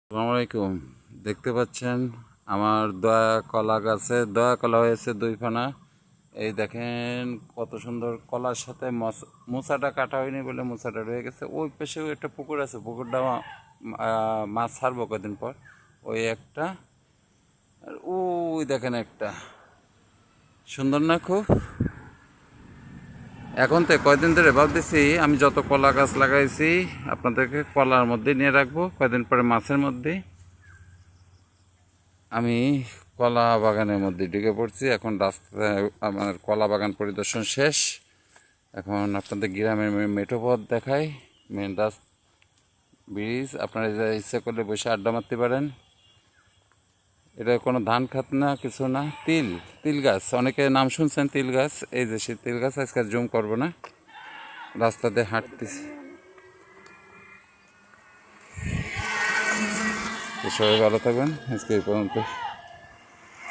আসসালামু আলাইকুম। দেখতে পাচ্ছেন আমার দয়া কলা গাছে দয়া কলা হয়েছে 2 ফানা। এই দেখেন কত সুন্দর, কলার সাথে মোচাটা কাটা হয়নি বলে মোচাটা রয়ে গেছে। ওই পাশেও একটা পুকুর আছে, পুকুরটা মাছ ছাড়বো কদিন পর। ওই একটা, আর ওই দেখেন একটা, সুন্দর না খুব? এখন তো কয়দিন ধরে ভাবতেছি আমি যত কলা গাছ লাগাইছি আপনাদেরকে কলার মধ্যে নিয়ে রাখবো, কয়দিন পরে মাছের মধ্যে। আমি কলা বাগানের মধ্যে ঢুকে পড়ছি। এখন রাস্তায় আমার কলা বাগান পরিদর্শন শেষ। এখন আপনাদের গ্রামের মেঠো পথ দেখাই, মেন ব্রিজ। আপনারা ইচ্ছা করলে বসে আড্ডা মারতে পারেন। এটা কোনো ধান খাত না, কিছু না, তিল তিল গাছ। অনেকে নাম শুনছেন তিল গাছ, এই যে সেই তিল গাছ। আজকে জুম করবো না, রাস্তাতে হাঁটতেছি। তো সবাই ভালো থাকবেন, আজকে এই পর্যন্ত।